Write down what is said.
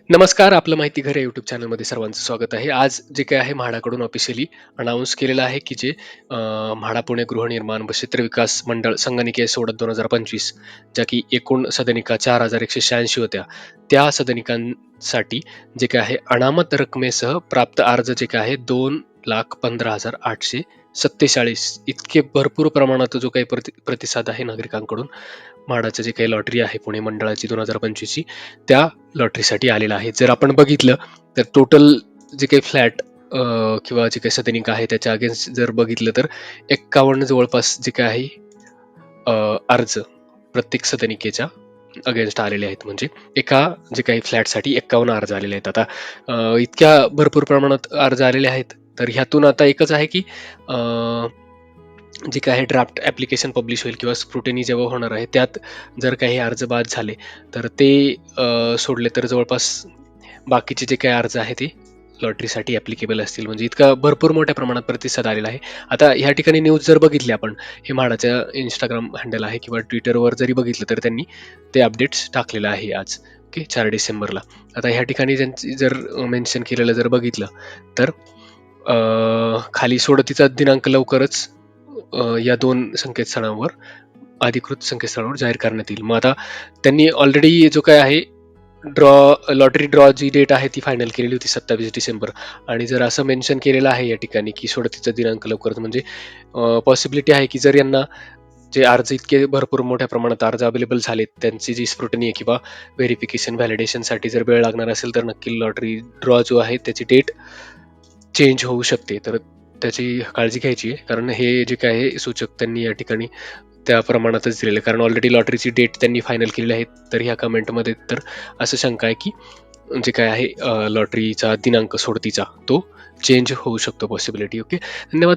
नमस्कार, आपलं माहिती घर या यूट्यूब चॅनलमध्ये सर्वांचं स्वागत आहे. आज जे काही आहे म्हाडाकडून ऑफिशियली अनाउन्स केलेलं आहे, की जे म्हाडा पुणे गृहनिर्माण व क्षेत्र विकास मंडळ संगणकीय सोडत 2025 ज्या की एकूण सदनिका 4,186 होत्या. त्या सदनिकांसाठी जे काही आहे अनामत रकमेसह प्राप्त अर्ज जे काही आहे 2,15,847 इतके भरपूर प्रमाणात जो काही प्रतिसाद आहे नागरिकांकडून म्हाडाचं जे काही लॉटरी आहे पुणे मंडळाची 2025ची त्या लॉटरीसाठी आलेला आहे. जर आपण बघितलं तर टोटल जे काही फ्लॅट किंवा जे काही सदनिका आहे त्याच्या अगेन्स्ट जर बघितलं तर 51 जवळपास जे काही आहे अर्ज प्रत्येक सदनिकेच्या अगेन्स्ट आलेले आहेत. म्हणजे एका जे काही फ्लॅटसाठी 51 अर्ज आलेले आहेत. आता इतक्या भरपूर प्रमाणात अर्ज आलेले आहेत, तर ह्यातून आता एकच आहे की जे काही ड्राफ्ट ॲप्लिकेशन पब्लिश होईल किंवा स्क्रुटनी जेव्हा होणार आहे, त्यात जर काही अर्ज बाद झाले, तर ते सोडले तर जवळपास बाकीचे जे काही अर्ज आहे ते लॉटरीसाठी ॲप्लिकेबल असतील. म्हणजे इतका भरपूर मोठ्या प्रमाणात प्रतिसाद आलेला आहे. आता ह्या ठिकाणी न्यूज जर बघितली आपण, हे म्हाडाचं Instagram हँडल आहे किंवा Twitterवर जरी बघितलं, तर त्यांनी ते अपडेट्स टाकलेलं आहे आज. ओके, 4 डिसेंबरला. आता ह्या ठिकाणी त्यांची जर मेन्शन केलेलं जर बघितलं, तर खाली सोडतीचा दिनांक लवकरच या 2 संकेतस्थळांवर अधिकृत संकेतस्थळावर जाहीर करण्यात येईल. मग आता त्यांनी ऑलरेडी जो काही आहे लॉटरी ड्रॉ जी डेट आहे ती फायनल केलेली होती 27 डिसेंबर आणि जर असं मेन्शन केलेलं आहे या ठिकाणी, की सोडतीचा दिनांक लवकरच म्हणजे पॉसिबिलिटी आहे, की जर यांना जे अर्ज इतके भरपूर मोठ्या प्रमाणात अर्ज अवेलेबल झालेत, त्यांची जी स्क्रुटनी आहे किंवा व्हेरिफिकेशन, व्हॅलिडेशनसाठी जर वेळ लागणार असेल, तर नक्की लॉटरी ड्रॉ जो आहे त्याची डेट चेंज होऊ शकते. तर त्याची काळजी घ्यायची आहे. कारण हे जे काही आहे सूचक त्यांनी या ठिकाणी त्या प्रमाणातच दिलेलं आहे. कारण ऑलरेडी लॉटरीची डेट त्यांनी फायनल केलेली आहे. तर ह्या कमेंटमध्ये तर असं शंका आहे, की जे काय आहे लॉटरीचा दिनांक सोडतीचा तो चेंज होऊ शकतो पॉसिबिलिटी. ओके. धन्यवाद.